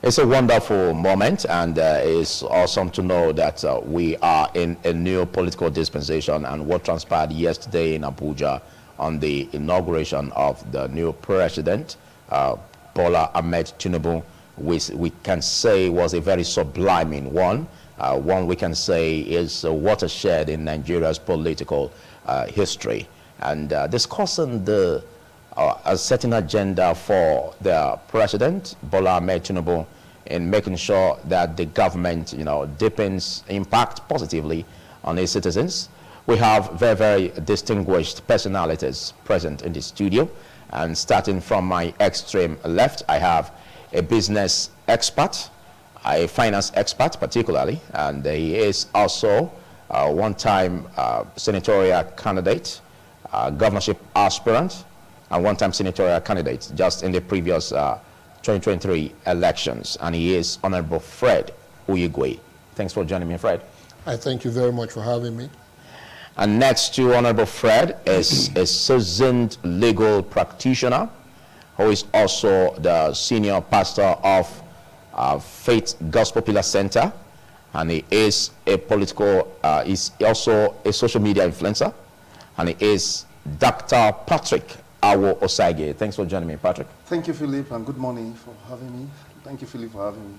It's a wonderful moment, and it's awesome to know that we are in a new political dispensation, and what transpired yesterday in Abuja on the inauguration of the new president, BOLA TINUBU, we can say was a very subliming one. One we can say is a watershed in Nigeria's political history, and discussing a certain agenda for the president, BOLA TINUBU, in making sure that the government, deepens impact positively on its citizens. We have very, very distinguished personalities present in the studio. And starting from my extreme left, I have a business expert, a finance expert particularly, and he is also a one-time senatorial candidate, governorship aspirant, and one-time senatorial candidate just in the previous 2023 elections, and he is Honorable Fred Uyigwe. Thanks for joining me, Fred. I thank you very much for having me. And next to Honorable Fred is a seasoned legal practitioner who is also the senior pastor of Faith Gospel Pillar Center, and he is a he's also a social media influencer, and he is Dr. Patrick Awo Osage. Thanks for joining me, Patrick. Thank you, Philip, and good morning for having me. Thank you, Philip, for having me.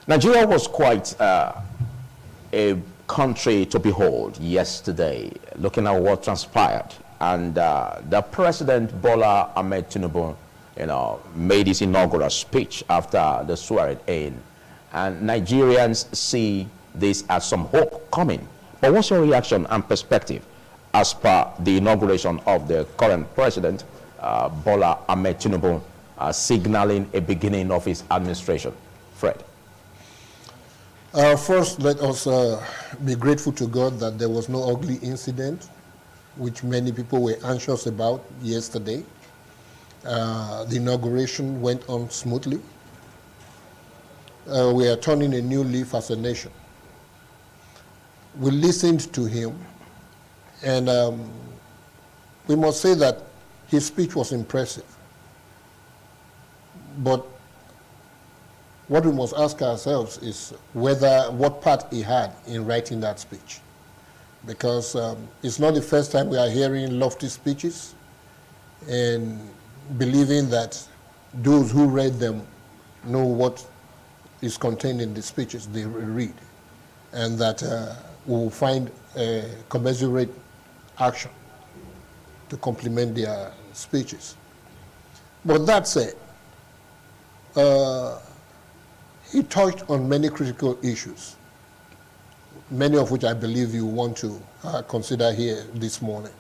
Nigeria was quite a country to behold yesterday, looking at what transpired. And the President, BOLA TINUBU, made his inaugural speech after the swearing-in. And Nigerians see this as some hope coming. But what's your reaction and perspective as per the inauguration of the current president, BOLA TINUBU, signaling a beginning of his administration? Fred. First, let us be grateful to God that there was no ugly incident, which many people were anxious about yesterday. The inauguration went on smoothly. We are turning a new leaf as a nation. We listened to him. And we must say that his speech was impressive. But what we must ask ourselves is what part he had in writing that speech. Because it's not the first time we are hearing lofty speeches and believing that those who read them know what is contained in the speeches they read, and that we will find a commensurate action to complement their speeches. But that said, he touched on many critical issues, many of which I believe you want to consider here this morning.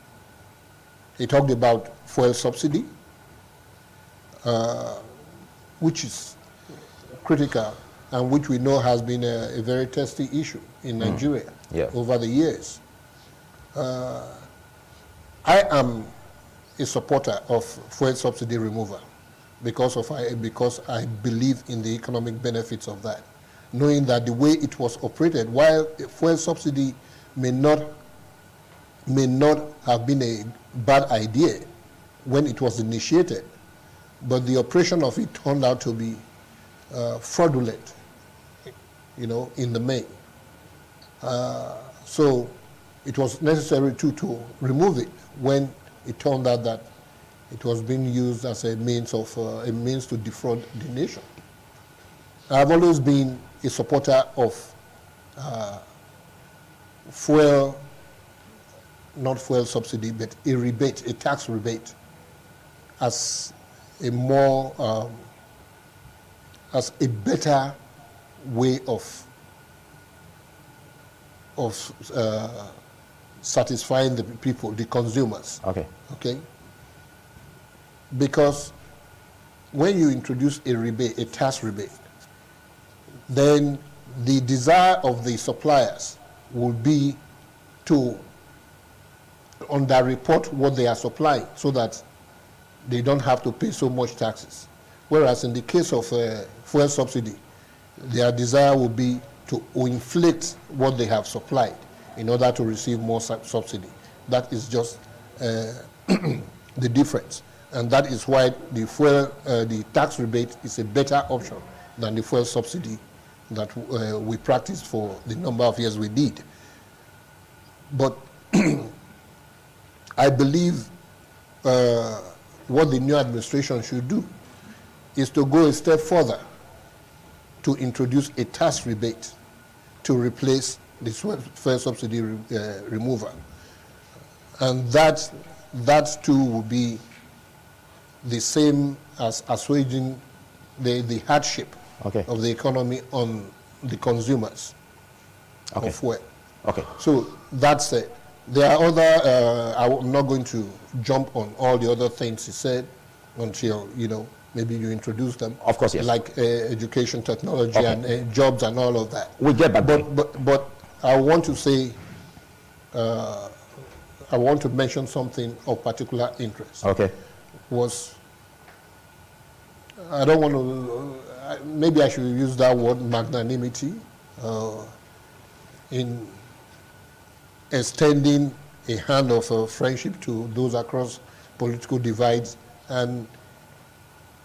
He talked about fuel subsidy, which is critical and which we know has been a very testy issue in Nigeria over the years. I am a supporter of fuel subsidy removal because I believe in the economic benefits of that, knowing that the way it was operated, while fuel subsidy may not have been a bad idea when it was initiated, but the operation of it turned out to be fraudulent, in the main. So it was necessary to remove it when it turned out that it was being used as a means to defraud the nation. I've always been a supporter of not fuel subsidy, but a tax rebate, as a better way of satisfying the people, the consumers. Okay. Because when you introduce a tax rebate, then the desire of the suppliers will be to underreport what they are supplying so that they don't have to pay so much taxes. Whereas in the case of fuel subsidy, their desire will be to inflate what they have supplied in order to receive more subsidy. That is just the difference. And that is why the tax rebate is a better option than the fuel subsidy that we practiced for the number of years we did. But I believe what the new administration should do is to go a step further to introduce a tax rebate to replace the fuel subsidy removal. And that too will be the same as assuaging the hardship of the economy on the consumers of fuel. So that's it. There are other, I'm not going to jump on all the other things he said until, maybe you introduce them. Of course, yes. Like education, technology, and jobs and all of that. We get back. But I want to say, I want to mention something of particular interest. I don't want to, maybe I should use that word, magnanimity, in extending a hand of friendship to those across political divides, and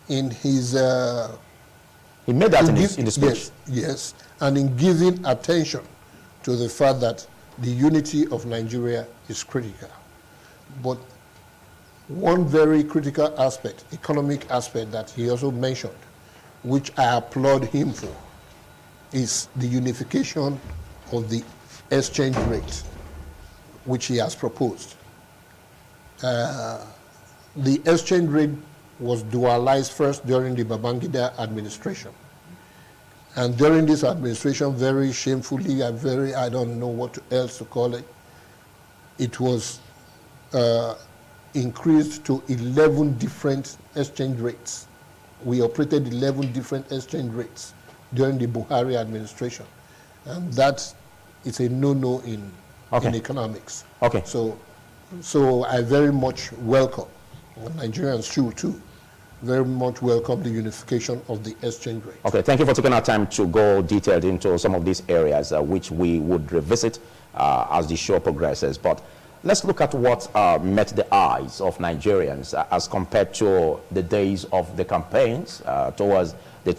in his he made that in his speech. Yes, and in giving attention to the fact that the unity of Nigeria is critical. But one very critical aspect, economic aspect, that he also mentioned, which I applaud him for, is the unification of the exchange rate, which he has proposed. The exchange rate was dualized first during the Babangida administration. And during this administration, very shamefully and I don't know what else to call it, it was increased to 11 different exchange rates. We operated 11 different exchange rates during the Buhari administration. And that is a no-no in economics. So I very much welcome, Nigerians should too, very much welcome the unification of the exchange rate. Thank you for taking our time to go detailed into some of these areas, which we would revisit as the show progresses. But let's look at what met the eyes of Nigerians as compared to the days of the campaigns towards the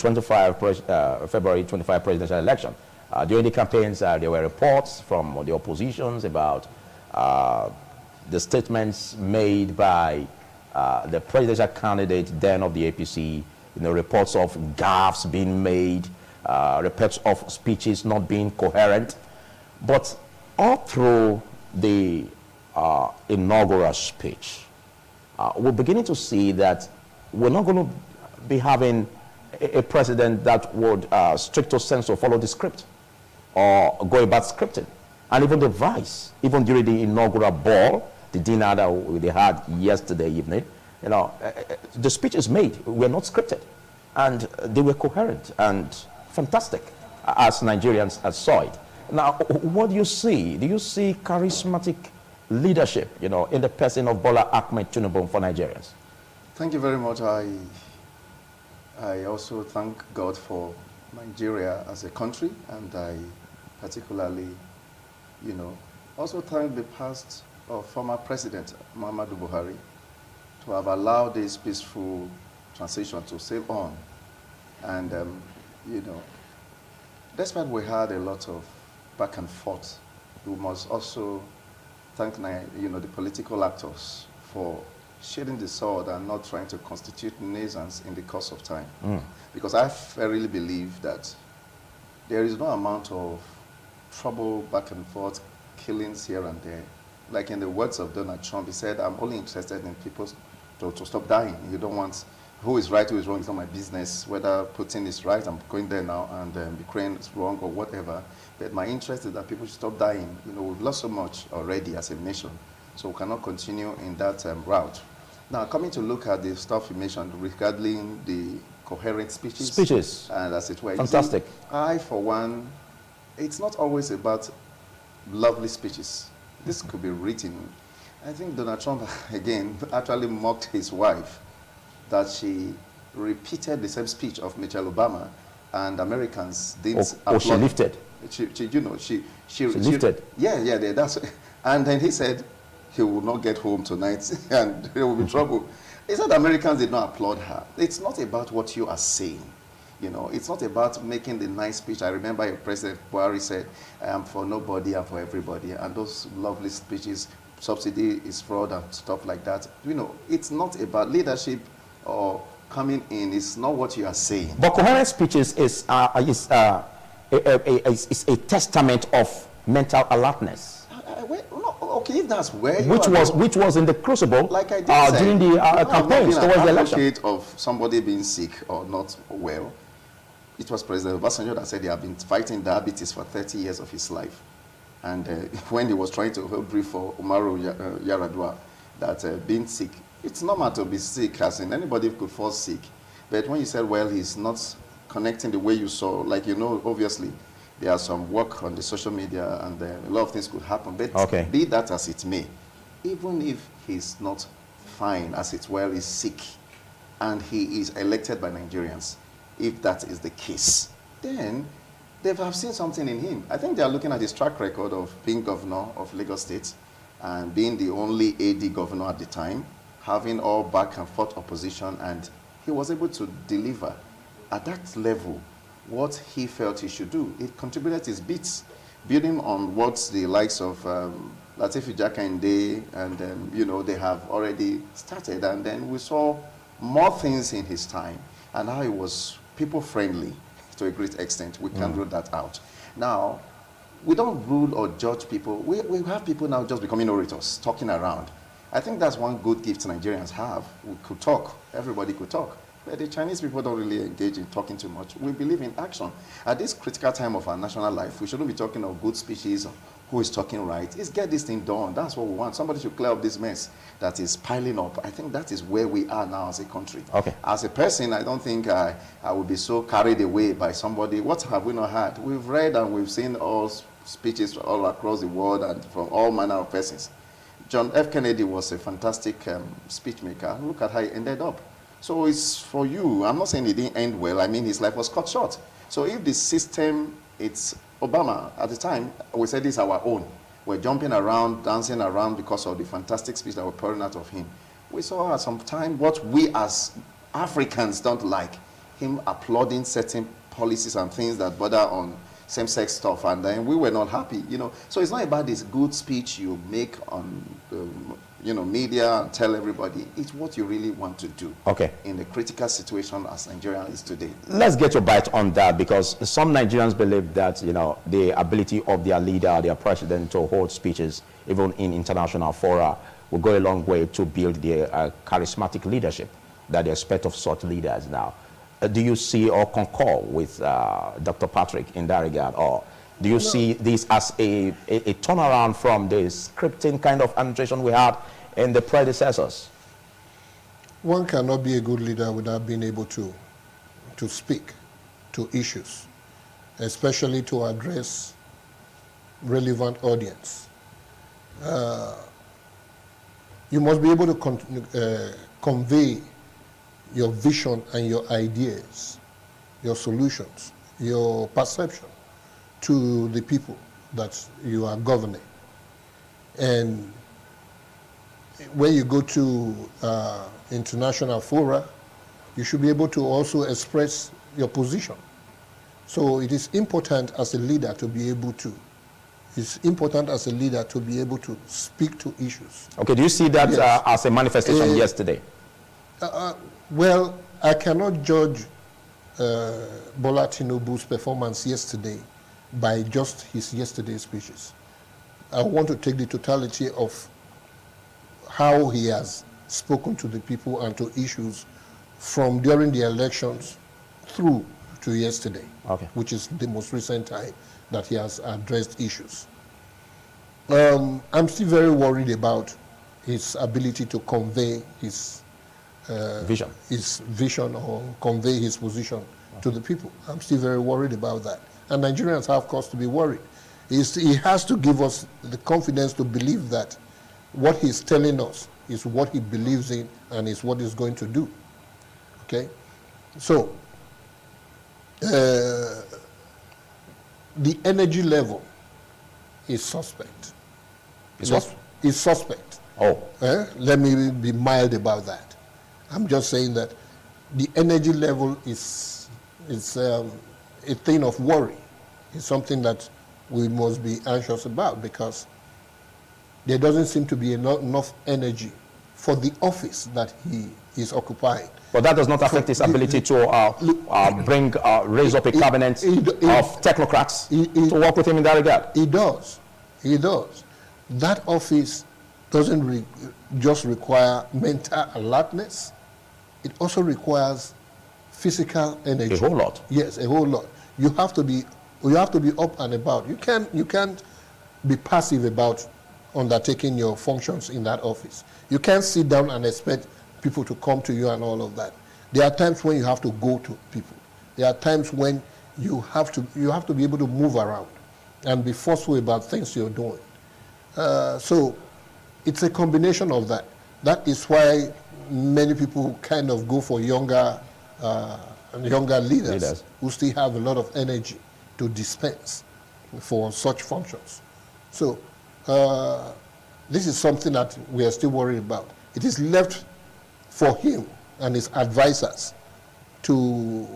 February 25 presidential election. During the campaigns, there were reports from the oppositions about the statements made by the presidential candidate then of the APC, reports of gaffes being made, reports of speeches not being coherent. But all through the inaugural speech, we're beginning to see that we're not going to be having a president that would stricto sensu follow the script or go about scripting. And even the vice, even during the inaugural ball, the dinner that they had yesterday evening, the speech is made. We're not scripted. And they were coherent and fantastic as Nigerians saw it. Now, what do you see? Do you see charismatic leadership, in the person of BOLA Ahmed TINUBU for Nigerians? Thank you very much. I also thank God for Nigeria as a country, and I particularly, also thank the past of former President Muhammadu Buhari to have allowed this peaceful transition to sail on. And, despite we had a lot of back and forth, we must also thank the political actors for shedding the sword and not trying to constitute nuisance in the course of time. Because I really believe that there is no amount of trouble, back and forth, killings here and there. Like in the words of Donald Trump, he said, I'm only interested in people to stop dying. You don't want who is right, who is wrong, it's not my business. Whether Putin is right, I'm going there now, and Ukraine is wrong or whatever. But my interest is that people should stop dying. We've lost so much already as a nation, so we cannot continue in that route. Now, coming to look at the stuff you mentioned regarding the coherent speeches. And as it were. Fantastic. I, for one, it's not always about lovely speeches. This could be written. I think Donald Trump, again, actually mocked his wife that she repeated the same speech of Michelle Obama, and Americans didn't applaud. She lifted. She lifted. Yeah, that's. And then he said he will not get home tonight and there will be trouble. He said Americans did not applaud her. It's not about what you are saying. You know, it's not about making the nice speech. I remember President Buhari said, I am for nobody, I'm for everybody. And those lovely speeches, subsidy is fraud and stuff like that. You know, it's not about leadership or coming in. It's not what you are saying. But coherent speeches is a testament of mental alertness. Okay, if that's where which was in the crucible, like I did during the campaigns towards the election. Advocate of somebody being sick or not well. It was President Obasanjo that said he had been fighting diabetes for 30 years of his life. And when he was trying to hold brief for Umaru Yar'Adua, that being sick, it's normal to be sick, as in anybody could fall sick. But when you said, well, he's not connecting the way you saw, like, you know, obviously, there's some work on the social media and a lot of things could happen. But be that as it may, even if he's not fine, as it well, is sick, and he is elected by Nigerians, if that is the case, then they have seen something in him. I think they are looking at his track record of being governor of Lagos State and being the only AD governor at the time, having all back and forth opposition, and he was able to deliver at that level what he felt he should do. It contributed his bits, building on what the likes of Lateef Jakande and you know, they have already started. And then we saw more things in his time and how he was people-friendly to a great extent. We can't rule that out. Now, we don't rule or judge people. We have people now just becoming orators, talking around. I think that's one good gift Nigerians have. We could talk. Everybody could talk. But the Chinese people don't really engage in talking too much. We believe in action. At this critical time of our national life, we shouldn't be talking of good speeches, who is talking right. It's get this thing done. That's what we want. Somebody should clear up this mess that is piling up. I think that is where we are now as a country. Okay. As a person, I don't think I would be so carried away by somebody. What have we not had? We've read and we've seen all speeches all across the world and from all manner of persons. John F. Kennedy was a fantastic speech maker. Look at how he ended up. So it's for you. I'm not saying it didn't end well. I mean, his life was cut short. So if the system, it's Obama at the time, we said this is our own. We're jumping around, dancing around because of the fantastic speech that were pouring out of him. We saw at some time what we as Africans don't like, him applauding certain policies and things that border on same-sex stuff, and then we were not happy, you know. So it's not about this good speech you make on you know, media and tell everybody. It's what you really want to do in the critical situation as Nigeria is today. Let's get your bite on that, because some Nigerians believe that, you know, the ability of their leader, their president, to hold speeches, even in international fora, will go a long way to build the charismatic leadership that they expect of such leaders now. Do you see or concur with Dr. Patrick in that regard, or do you see this as a turnaround from the scripting kind of administration we had in the predecessors? One cannot be a good leader without being able to speak to issues, especially to address relevant audience. You must be able to convey your vision and your ideas, your solutions, your perception to the people that you are governing. And when you go to international fora, you should be able to also express your position. So it is important as a leader to be able to, speak to issues. Okay, do you see that as a manifestation yesterday? Well, I cannot judge Bola Tinubu's performance yesterday by just his yesterday's speeches. I want to take the totality of how he has spoken to the people and to issues from during the elections through to yesterday, which is the most recent time that he has addressed issues. I'm still very worried about his ability to convey his vision or convey his position to the people. I'm still very worried about that. And Nigerians have cause to be worried. He has to give us the confidence to believe that what he's telling us is what he believes in and is what he's going to do. Okay? So, the energy level is suspect. Is what? Is suspect. Let me be mild about that. I'm just saying that the energy level is it's a thing of worry. It's something that we must be anxious about because there doesn't seem to be enough energy for the office that he is occupying. But that does not affect his ability to raise up a cabinet of technocrats to work with him in that regard. He does. He does. That office doesn't just require mental alertness. It also requires physical energy. A whole lot. Yes, a whole lot. You have to be up and about. You can't be passive about undertaking your functions in that office. You can't sit down and expect people to come to you and all of that. There are times when you have to go to people. There are times when you have to be able to move around and be forceful about things you're doing. So it's a combination of that. That is why many people kind of go for younger leaders who still have a lot of energy to dispense for such functions. So this is something that we are still worried about. It is left for him and his advisors to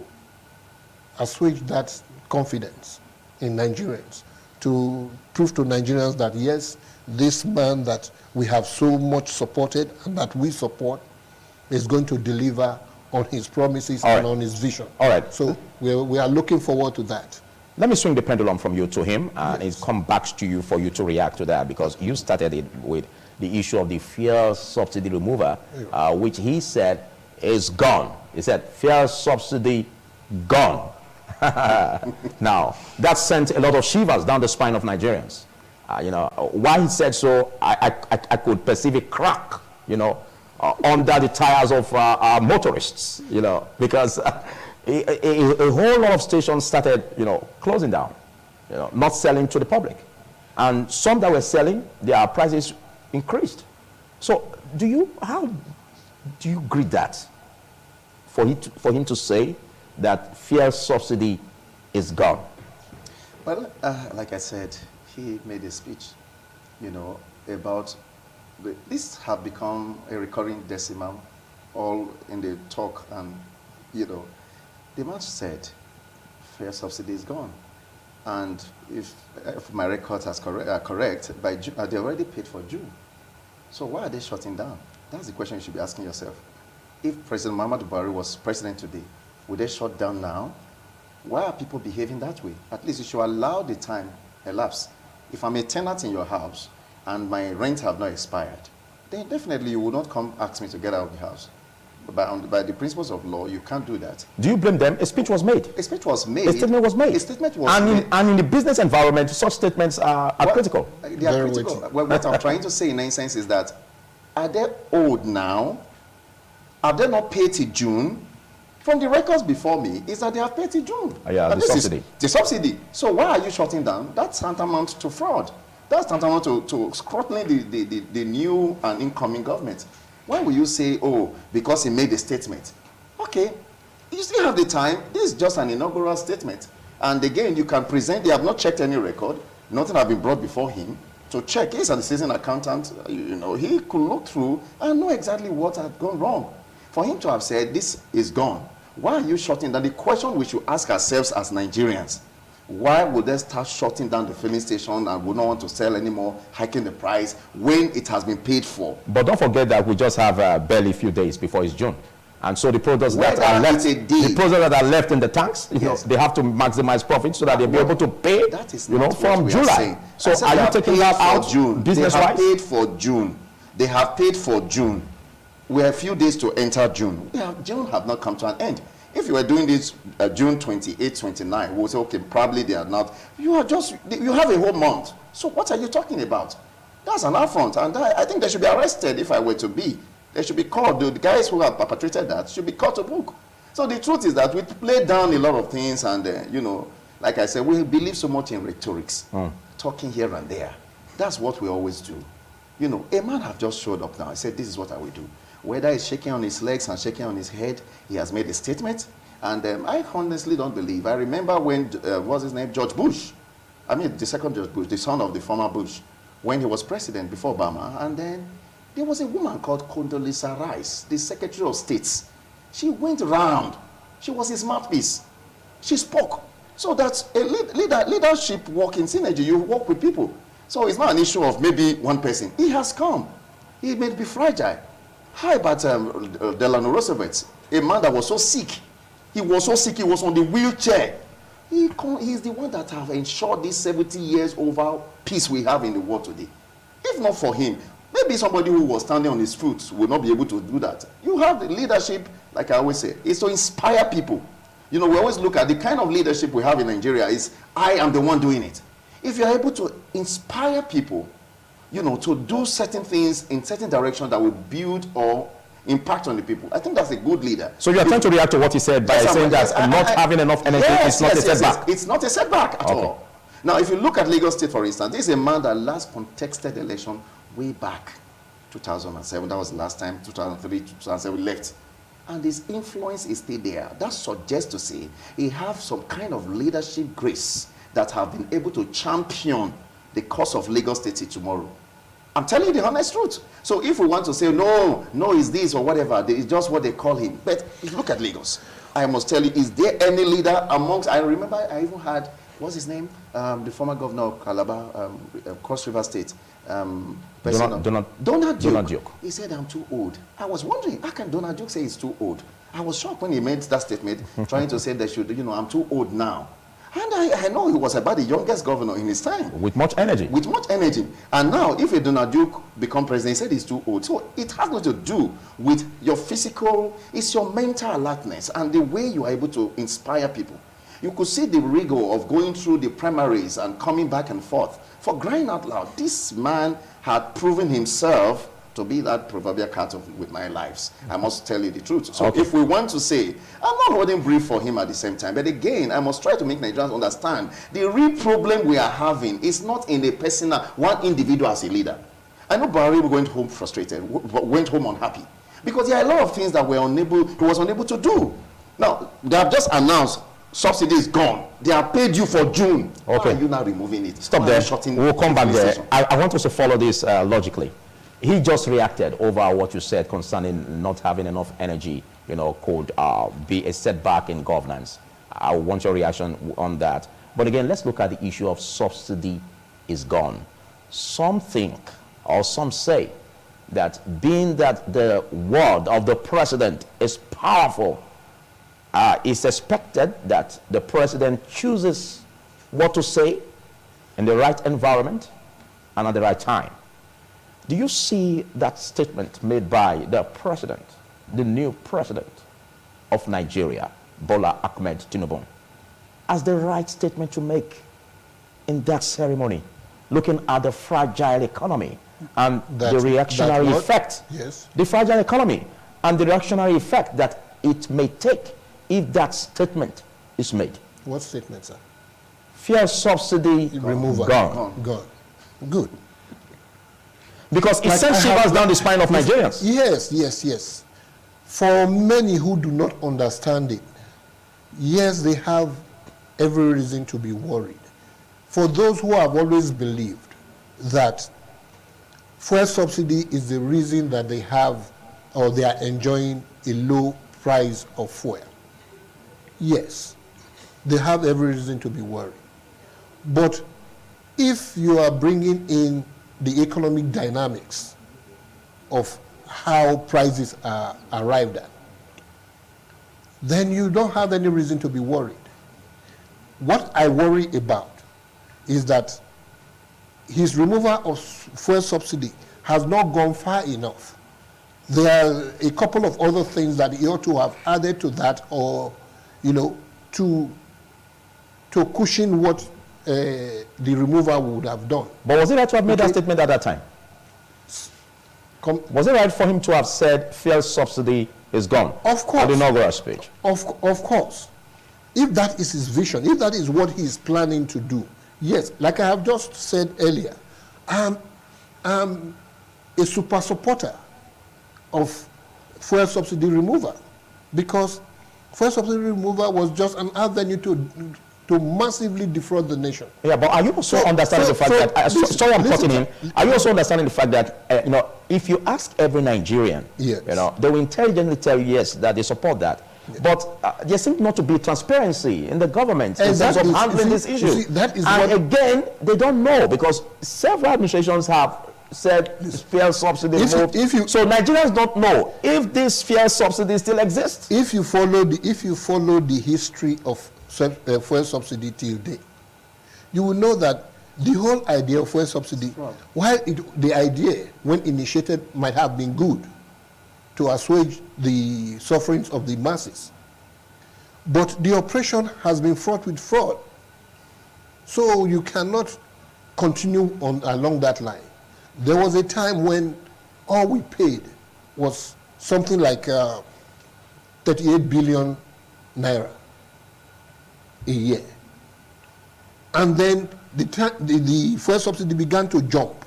assuage that confidence in Nigerians, to prove to Nigerians that yes, this man that we have so much supported and that we support is going to deliver on his promises and on his vision. All right. So we are looking forward to that. Let me swing the pendulum from you to him, and it's come back to you for you to react to that, because you started it with the issue of the fuel subsidy remover, which he said is gone. He said, fuel subsidy gone. Now, that sent a lot of shivers down the spine of Nigerians. You know, why he said so, I could perceive a crack, you know, under the tires of motorists, you know, because a whole lot of stations started, you know, closing down, you know, not selling to the public. And some that were selling, their prices increased. So how do you greet that? For him to say that fuel subsidy is gone? Well, like I said, he made a speech, you know, about this have become a recurring decimal all in the talk, and, you know, the man said fuel subsidy is gone. And if my records are correct, by June, they already paid for June. So why are they shutting down? That's the question you should be asking yourself. If President Muhammadu Buhari was president today, would they shut down now? Why are people behaving that way? At least you should allow the time elapse. If I'm a tenant in your house and my rent have not expired, then definitely you will not come ask me to get out of the house. By the principles of law, you can't do that. Do you blame them? A speech was made. A speech was made. A statement was made. A statement was made. And in the business environment, such statements are critical. They are critical. Well, what I'm trying to say in essence is that, are they owed now? Have they not paid till June? From the records before me, is that they have paid till June. Yeah, the subsidy. The subsidy. So why are you shutting down? That's tantamount to fraud. That's tantamount to scrutiny the new and incoming government. Why will you say, oh, because he made a statement? Okay, you still have the time. This is just an inaugural statement. And again, you can present, they have not checked any record. Nothing have been brought before him to check. He's an assistant accountant. You know, he could look through and know exactly what had gone wrong. For him to have said, this is gone. Why are you shutting down? The question we should ask ourselves as Nigerians, why would they start shutting down the filling station and would not want to sell anymore, hiking the price when it has been paid for? But don't forget that we just have barely a few days before it's June. And so the products that are left, in the tanks, you know, they have to maximize profit so that they'll be able to pay, that is you know, from July. So are you taking that out June? business-wise? They have paid for June. They have paid for June. We have a few days to enter June. June have not come to an end. If you were doing this June 28, 29, we'll say, okay, probably they are not. You have a whole month. So what are you talking about? That's an affront, and I think they should be arrested if I were to be. They should be caught. The guys who have perpetrated that should be caught to book. So the truth is that we play down a lot of things, and, you know, like I said, we believe so much in rhetorics, talking here and there. That's what we always do. You know, a man have just showed up now. I said, this is what I will do. Whether he's shaking on his legs and shaking on his head, he has made a statement. And I honestly don't believe. I remember when, what's his name, George Bush. I mean, the second George Bush, the son of the former Bush, when he was president before Obama. And then there was a woman called Condoleezza Rice, the Secretary of State. She went around. She was his mouthpiece. She spoke. So that's a leadership work in synergy. You work with people. So it's not an issue of maybe one person. He has come. He may be fragile. How about Delano Roosevelt, a man that was so sick? He was so sick, he was on the wheelchair. He's the one that have ensured these 70 years over peace we have in the world today. If not for him, maybe somebody who was standing on his foot would not be able to do that. You have the leadership, like I always say, is to inspire people. You know, we always look at the kind of leadership we have in Nigeria is, I am the one doing it. If you're able to inspire people, you know, to do certain things in certain direction that will build or impact on the people, I think that's a good leader. So you are trying to react to what he said by saying that not having enough energy is not a setback? It's not a setback at all. Now, if you look at Lagos State, for instance, this is a man that last contested election way back, 2007. That was the last time, 2003, 2007, left. And his influence is still there. That suggests to say he has some kind of leadership grace that have been able to champion the cause of Lagos State tomorrow. I'm telling you the honest truth. So if we want to say, no, it's this or whatever, it's just what they call him. But if you look at Lagos, I must tell you, is there any leader amongst, I remember I even had, what's his name? The former governor of Calabar, Cross River State. Donald Duke. He said, I'm too old. I was wondering, how can Donald Duke say he's too old? I was shocked when he made that statement, trying to say they should, you know, I'm too old now. And I know he was about the youngest governor in his time. With much energy. With much energy. And now, if a Donald Duke become president, he said he's too old. So it has nothing to do with your physical, it's your mental alertness and the way you are able to inspire people. You could see the rigor of going through the primaries and coming back and forth. For crying out loud, this man had proven himself to be that proverbial cat with 9 lives. I must tell you the truth. So if we want to say, I'm not holding brief for him at the same time, but again, I must try to make Nigerians understand the real problem we are having is not in the personal, one individual as a leader. I know Barry went home frustrated, went home unhappy, because there are a lot of things that he was unable to do. Now, they have just announced subsidy is gone. They have paid you for June. Why are you now removing it? Stop there. We'll come back there. I want us to follow this logically. He just reacted over what you said concerning not having enough energy, you know, could be a setback in governance. I want your reaction on that. But again, let's look at the issue of subsidy is gone. Some think, or some say, that being that the word of the president is powerful, it's expected that the president chooses what to say in the right environment and at the right time. Do you see that statement made by the president, the new president of Nigeria, BOLA Ahmed Tinubu, as the right statement to make in that ceremony, looking at the fragile economy and the reactionary effect? Yes. The fragile economy and the reactionary effect that it may take if that statement is made. What statement, sir? Fuel subsidy removal. Gone. Good. Because it sends shivers down the spine of Nigerians. Yes. For many who do not understand it, yes, they have every reason to be worried. For those who have always believed that fuel subsidy is the reason that they have or they are enjoying a low price of fuel, yes, they have every reason to be worried. But if you are bringing in the economic dynamics of how prices are arrived at, then you don't have any reason to be worried. What I worry about is that his removal of fuel subsidy has not gone far enough. There are a couple of other things that he ought to have added to that, or, you know, to cushion what the removal would have done. But was it right to have made that statement at that time? Was it right for him to have said fuel subsidy is gone? Of course. At the inaugural speech? Of course. If that is his vision, if that is what he is planning to do, yes, like I have just said earlier, I'm a super supporter of fuel subsidy removal, because fuel subsidy removal was just an avenue to massively defraud the nation. Yeah, but are you also understanding the fact that, sorry I'm cutting in, are you also understanding the fact that, you know, if you ask every Nigerian, yes, you know, they will intelligently tell you, yes, that they support that. But there seems not to be transparency in the government in terms of handling this issue. And again, they don't know, because several administrations have said fuel subsidy removed. So Nigerians don't know if this fuel subsidy still exists. If you follow the history of fuel subsidy till date, you will know that the whole idea of fuel subsidy, while the idea when initiated might have been good to assuage the sufferings of the masses, but the operation has been fraught with fraud. So you cannot continue along that line. There was a time when all we paid was something like 38 billion naira a year. And then the fuel subsidy began to jump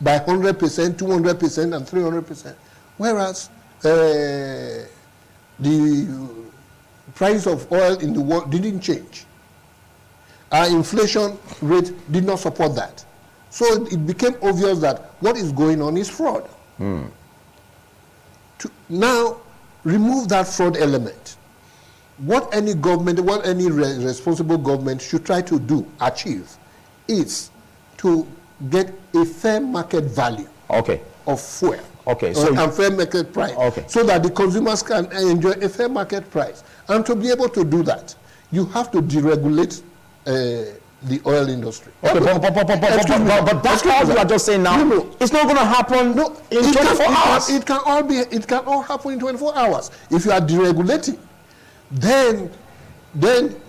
by 100%, 200%, and 300%. Whereas the price of oil in the world didn't change. Our inflation rate did not support that. So it became obvious that what is going on is fraud. To now remove that fraud element. What any government, what any responsible government should try to achieve, is to get a fair market value of fuel. And fair market price. So that the consumers can enjoy a fair market price. And to be able to do that, you have to deregulate the oil industry. But that's what you are just saying now. It's not going to happen in 24 hours. It can all happen in 24 hours. If you are deregulating, then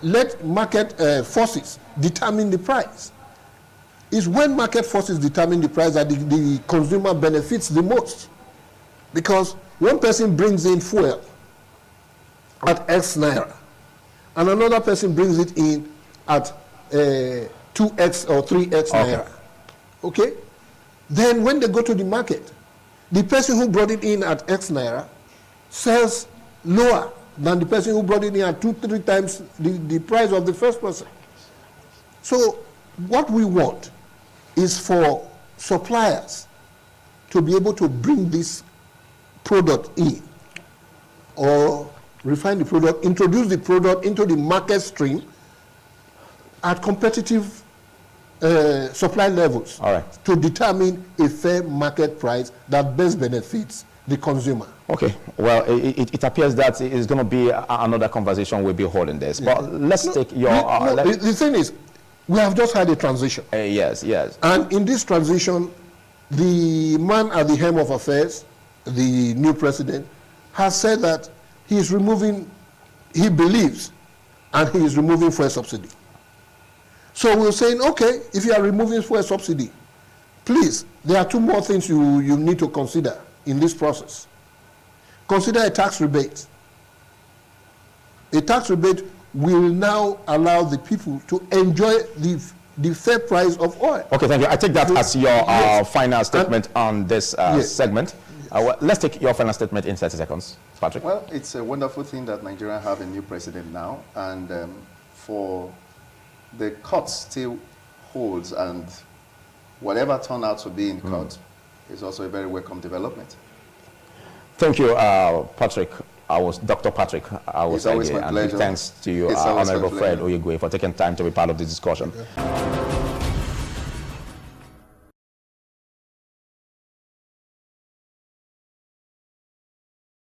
let market forces determine the price. It's when market forces determine the price that the consumer benefits the most. Because one person brings in fuel at X naira, and another person brings it in at 2x or 3x naira. Okay? Then when they go to the market, the person who brought it in at X naira sells lower than the person who brought it in at 2-3 times the price of the first person. So what we want is for suppliers to be able to bring this product in, or refine the product, introduce the product into the market stream at competitive supply levels to determine a fair market price that best benefits the consumer. Okay, well, it appears that it's going to be another conversation we'll be holding this. But let's take your... the thing is, we have just had a transition. Yes. And in this transition, the man at the helm of affairs, the new president, has said that he is removing, he believes, and he is removing fuel subsidy. So we're saying, okay, if you are removing fuel subsidy, please, there are two more things you need to consider in this process. Consider a tax rebate. A tax rebate will now allow the people to enjoy the fair price of oil. Okay, thank you. I take that as your final statement on this segment. Let's take your final statement in 30 seconds. Patrick? Well, it's a wonderful thing that Nigeria have a new president now, and for the court still holds, and whatever turned out to be in court is also a very welcome development. Thank you, Patrick. Dr. Patrick. It's always my pleasure. Thanks to you, Honorable Fred Oyigwe, for taking time to be part of this discussion.